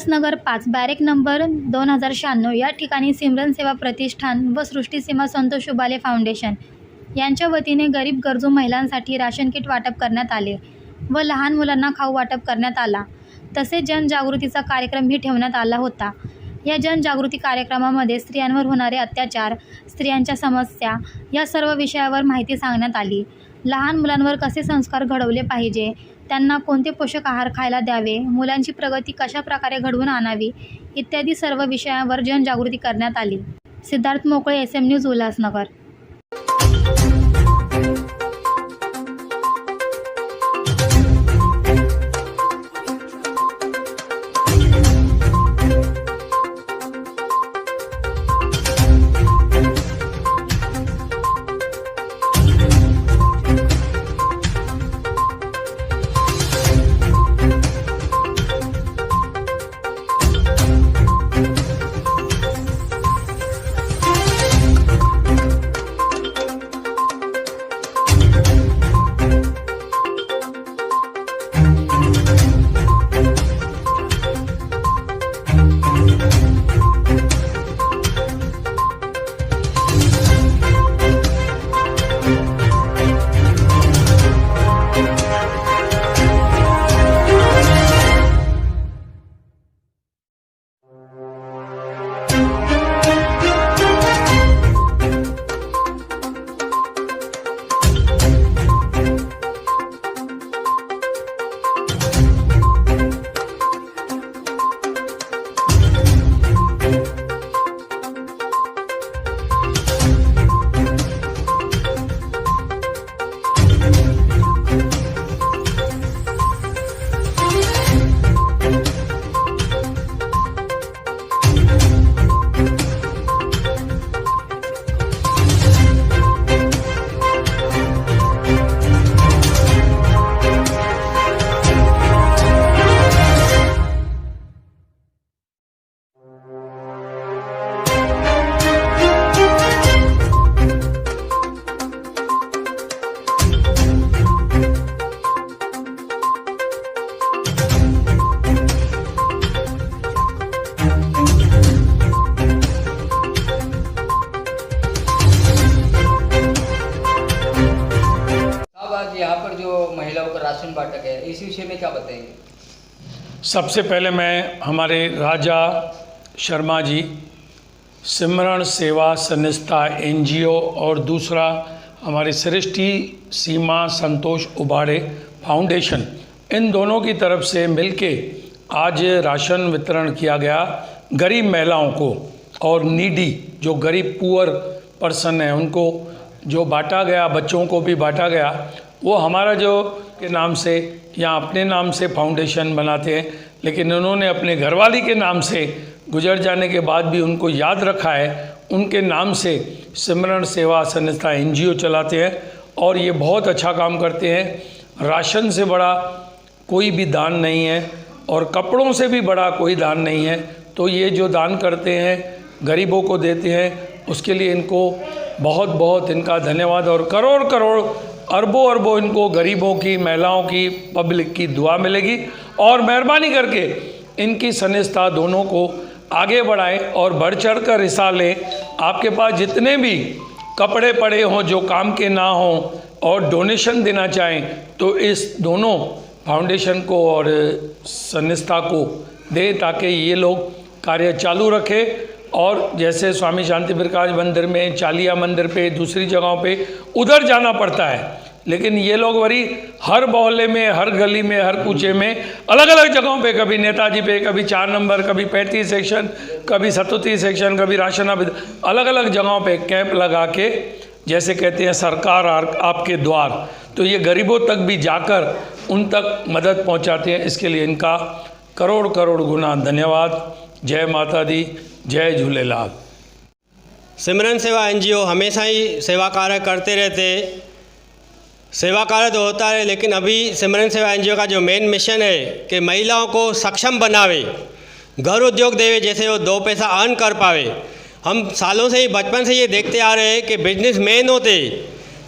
Ulhasnagar 5 barrack number 2096 या ठिकाणी सिमरन सेवा प्रतिष्ठान व सृष्टीसीमा संतोष उबाले फाउंडेशन यांच्या वतीने गरीब गरजू महिलांसाठी राशन किट वाटप करण्यात आले व लहान मुलांना खाऊ वाटप करण्यात आला। तसेच जनजागृतीचा कार्यक्रमही ठेवण्यात आला होता। या जनजागृती कार्यक्रमामध्ये स्त्रियांवर होणारे अत्याचार, स्त्रियांच्या समस्या या सर्व विषयावर माहिती सांगण्यात आली। लहान मुलांवर कसे संस्कार घडवले पाहिजे, त्यांना कोणते पोषक आहार खायला द्यावे, मुलांची प्रगती कशा प्रकारे घडवून आणावी इत्यादी सर्व विषयांवर जनजागृती करण्यात आली। सिद्धार्थ मोकळे, SM न्यूज, उल्हासनगर। यहाँ पर जो महिलाओं का राशन बांटा गया है, इस विषय में क्या बताएंगे? सबसे पहले मैं हमारे राजा शर्मा जी, सिमरन सेवा संस्था NGO और दूसरा हमारे सृष्टि सीमा संतोष उबाड़े फाउंडेशन, इन दोनों की तरफ से मिलके आज राशन वितरण किया गया गरीब महिलाओं को और नीडी जो गरीब पुअर पर्सन है उनको जो बांटा गया, बच्चों को भी बांटा गया। वो हमारा जो के नाम से या अपने नाम से फाउंडेशन बनाते हैं, लेकिन उन्होंने अपने घरवाली के नाम से गुजर जाने के बाद भी उनको याद रखा है, उनके नाम से सिमरन सेवा संस्था NGO चलाते हैं और ये बहुत अच्छा काम करते हैं। राशन से बड़ा कोई भी दान नहीं है और कपड़ों से भी बड़ा कोई दान नहीं है। तो ये जो दान करते हैं, गरीबों को देते हैं, उसके लिए इनको बहुत बहुत इनका धन्यवाद और करोड़ करोड़ अरबों अरबों इनको गरीबों की, महिलाओं की, पब्लिक की दुआ मिलेगी। और मेहरबानी करके इनकी संस्था दोनों को आगे बढ़ाएं और बढ़ चढ़ कर हिस्सा लें। आपके पास जितने भी कपड़े पड़े हों जो काम के ना हों और डोनेशन देना चाहें तो इस दोनों फाउंडेशन को और संस्था को दें ताकि ये लोग कार्य चालू रखें। और जैसे स्वामी शांति प्रकाश मंदिर में, चालिया मंदिर पे, दूसरी जगहों पे उधर जाना पड़ता है, लेकिन ये लोग वरी हर मोहल्ले में, हर गली में, हर कूचे में, अलग अलग जगहों पे, कभी नेताजी पे, कभी 4 नंबर, कभी 35 सेक्शन, कभी 37 सेक्शन, कभी राशन, अलग अलग जगहों पे कैंप लगा के, जैसे कहते हैं सरकार आपके द्वार, तो ये गरीबों तक भी जाकर उन तक मदद पहुंचाते हैं। इसके लिए इनका करोड़ करोड़ गुना धन्यवाद। जय माता दी, जय झूलेलाल। सिमरन सेवा NGO हमेशा ही सेवा कार्य करते रहते। सेवा कार्य तो होता है, लेकिन अभी सिमरन सेवा NGO का जो मेन मिशन है कि महिलाओं को सक्षम बनावे, घर उद्योग देवे, जैसे वो 2 पैसा अर्न कर पावे। हम सालों से ही, बचपन से ये देखते आ रहे हैं कि बिजनेसमैन होते,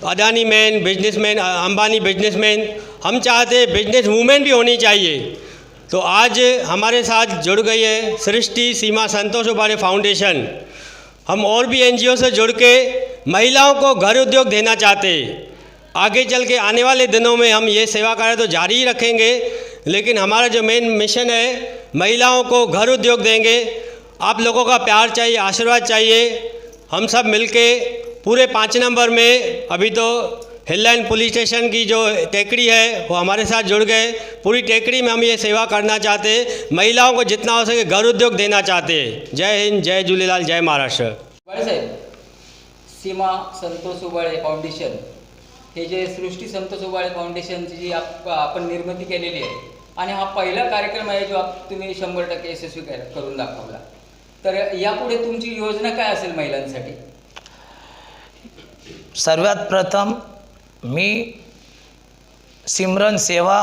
Adani man businessman, Ambani businessman, हम चाहते बिजनेस वूमेन भी होनी चाहिए। तो आज हमारे साथ जुड़ गई है सृष्टि सीमा संतोष उबाळे फाउंडेशन। हम और भी एनजीओ से जुड़ के महिलाओं को घर उद्योग देना चाहते हैं। आगे चल के आने वाले दिनों में हम ये सेवा कार्य तो जारी ही रखेंगे, लेकिन हमारा जो मेन मिशन है महिलाओं को घर उद्योग देंगे। आप लोगों का प्यार चाहिए, आशीर्वाद चाहिए। हम सब मिलके पूरे 5 नंबर में अभी तो हिल लाइन पुलिस स्टेशन की जो टेकड़ी है वो हमारे साथ जुड़ गए। पूरी टेकड़ी में हम ये सेवा करना चाहते हैं, महिलाओं को जितना हो सके घर उद्योग देना चाहते हैं। जय हिंद, जय झूलेलाल, जय महाराष्ट्र। उबाळे साहेब, सीमा संतोष उबाळे फाउंडेशन हे जे सृष्टी संतोष उबाळे फाउंडेशनची जी आपण निर्मिती केलेली आहे आणि हा पहिला कार्यक्रम आहे जो तुम्ही 100% यशस्वी करून दाखवला, तर यापुढे तुमची योजना काय असेल महिलांसाठी? सर्वात प्रथम मी सिमरन सेवा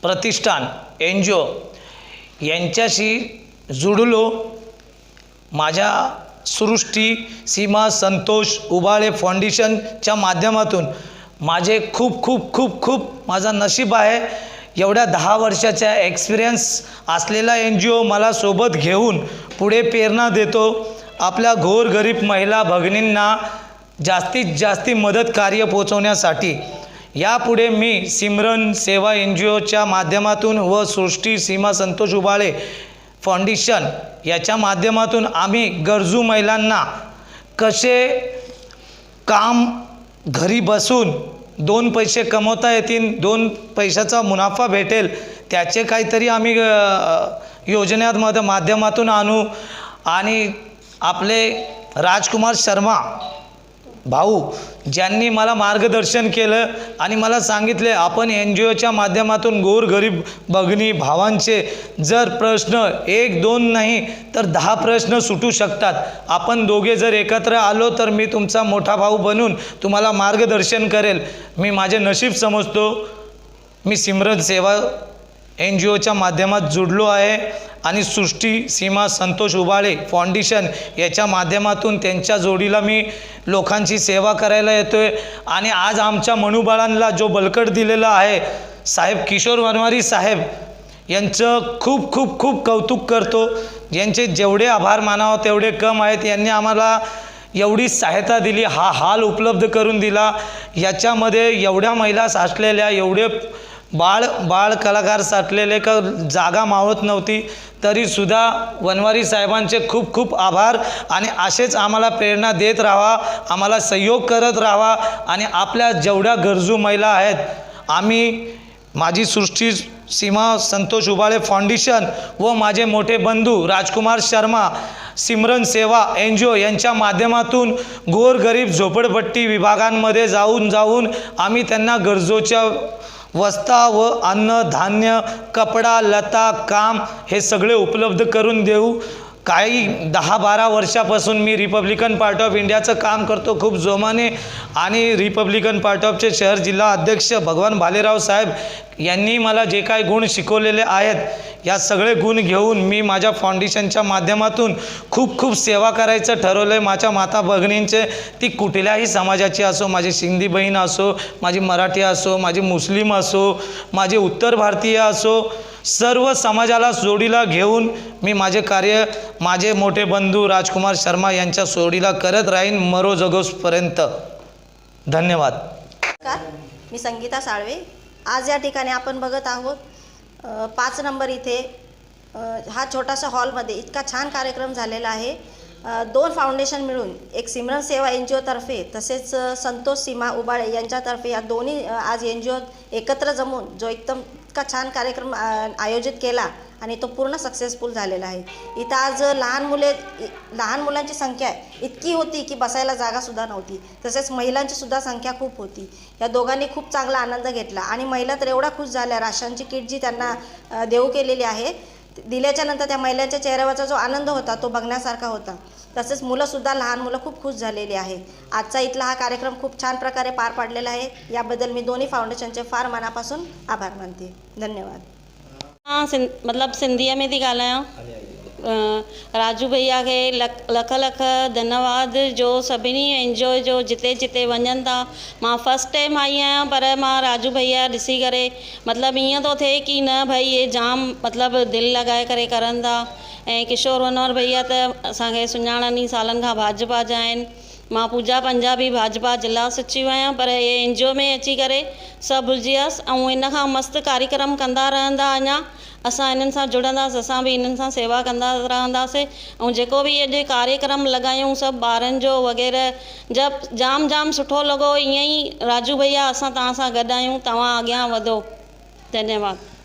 प्रतिष्ठान NGO यांच्याशी जुडलो। माझ्या सृष्टी सीमा संतोष उबाळे फाउंडेशनच्या माध्यमातून माझे खूप खूप खूप खूप माझा नशीब आहे। एवढ्या 10 वर्षाचा एक्सपिरियन्स असलेला NGO मला सोबत घेऊन पुढे प्रेरणा देतो। आपल्या गोरगरीब महिला भगिनींना जास्तीत जास्त मदत कार्य पोहोचवण्यासाठी यापुढे मी सिमरन सेवा NGOच्या माध्यमातून व सृष्टी सीमा संतोष उबाळे फाउंडेशन याच्या माध्यमातून आम्ही गरजू महिलांना कसे काम घरी बसून 2 पैसे कमवता येतील, 2 पैशाचा मुनाफा भेटेल, त्याचे काहीतरी आम्ही योजनेमध्ये माध्यमातून आणू। आणि आपले राजकुमार शर्मा भाऊ ज्यांनी मला मार्गदर्शन केलं आणि मला सांगितले आपण NGOच्या माध्यमातून गोरगरीब भगिनी भावांचे जर प्रश्न 1-2 नाही तर 10 प्रश्न सुटू शकतात। आपण दोघे जर एकत्र आलो तर मी तुमचा मोठा भाऊ बनून तुम्हाला मार्गदर्शन करेल। मी माझे नशीब समजतो। मी सिमरन सेवा NGOच्या माध्यमात जुडलो आहे आणि सृष्टी सीमा संतोष उबाळे फाउंडेशन याच्या माध्यमातून त्यांच्या जोडीला मी लोकांची सेवा करायला येतोय। आणि आज आमच्या मनोबळांना जो बळकट दिलेला आहे साहेब किशोर वनवारी साहेब यांचं खूप खूप खूप कौतुक करतो। यांचे जेवढे आभार मानावं तेवढे कम आहेत। यांनी आम्हाला एवढी सहायता दिली, हा हाल उपलब्ध करून दिला। याच्यामध्ये एवढ्या महिला साठलेल्या, एवढे बाळ कलाकार साठलेले का जागा मावत नव्हती, तरीसुद्धा वनवारी साहेबांचे खूप खूप आभार। आणि असेच आम्हाला प्रेरणा देत राहा, आम्हाला सहयोग करत राहा। आणि आपल्या जेवढ्या गरजू महिला आहेत, आम्ही माझी सृष्टी सीमा संतोष उबाळे फाउंडेशन व माझे मोठे बंधू राजकुमार शर्मा सिमरन सेवा NGO यांच्या माध्यमातून गोरगरीब झोपडपट्टी विभागांमध्ये जाऊन आम्ही त्यांना गरजूच्या वस्ता व अन्न धान्य कपडा लता काम हे सगळे उपलब्ध करून देऊ। काही 10-12 वर्षापासून मी रिपब्लिकन पार्टी ऑफ इंडियाचं काम करतो खूप जोमाने। आणि रिपब्लिकन पार्टी ऑफचे शहर जिल्हा अध्यक्ष भगवान भालेराव साहेब यांनी मला जे काही गुण शिकवलेले आहेत या सगळे गुण घेऊन मी माझ्या फाउंडेशनच्या माध्यमातून खूप खूप सेवा करायचं ठरवलं आहे। माझ्या माता भगिनींचे ती कुठल्याही समाजाची असो, माझी सिंधी बहीण असो, माझी मराठी असो, माझी मुस्लिम असो, माझे उत्तर भारतीय असो, सर्व समाजाला जोडीला घेऊन मी माझे कार्य माझे मोठे बंधू राजकुमार शर्मा यांच्या जोडीला करत राहीन मरो जगोसपर्यंत। धन्यवाद। मी संगीता साळवे। आज या ठिकाणी आपण बघत आहोत 5 नंबर इथे हा छोटासा हॉलमध्ये इतका छान कार्यक्रम झालेला आहे। 2 फाउंडेशन मिळून एक सिमरन सेवा NGO तर्फे तसेच संतोष सीमा उबाळे यांच्यातर्फे या दोन्ही आज NGO एकत्र जमून जो एकदम इतका छान कार्यक्रम आयोजित केला आणि तो पूर्ण सक्सेसफुल झालेला आहे। इथं आज लहान मुलांची संख्या इतकी होती की बसायला जागासुद्धा नव्हती, तसेच महिलांची सुद्धा संख्या खूप होती। या दोघांनी खूप चांगला आनंद घेतला आणि महिला तर एवढा खुश झाल्या, राशनची किट जी त्यांना देऊ केलेली आहे दिल्याच्या नंतर त्या महिलांच्या चेहऱ्यावरचा जो आनंद होता तो बघण्यासारखा होता। तसेच मुलंसुद्धा लहान मुलं खूप खुश झालेली आहेत। आजचा इथला हा कार्यक्रम खूप छान प्रकारे पार पाडलेला आहे। याबद्दल मी दोन्ही फाउंडेशनचे फार मनापासून आभार मानते। धन्यवाद। हाँ मतलब सिंधीअ में थी ॻाल्हायां। राजू भैया खे लख लख धन्यवाद जो सभिनी एनजीओ जो जिते जिते वञनि था। मां फस्ट टाइम आई आहियां पर मां राजू भैया ॾिसी करे मतिलबु ईअं थो थिए कि न भई ये जाम मतिलबु दिलि लॻाए करे करनि था। ऐं किशोर वनोर भैया त असांखे सुञाणनि ई सालनि खां भाजपा जा आहिनि। मां पूजा पंजाबी भाजपा जिला सचिव आहियां पर ये एनजीओ में अची करे सभु भुलिजी वियसि ऐं इन खां मस्तु कार्यक्रम कंदा रहंदा। अञा असां इन्हनि सां जुड़ंदासीं, असां बि इन्हनि सां सेवा कंदा रहंदासीं ऐं जेको बि अॼु कार्यक्रम लॻायूं सभु ॿारनि जो वग़ैरह जब जाम सुठो लॻो। ईअं ई राजू भैया असां तव्हां सां गॾु आहियूं, तव्हां अॻियां वधो। धन्यवाद।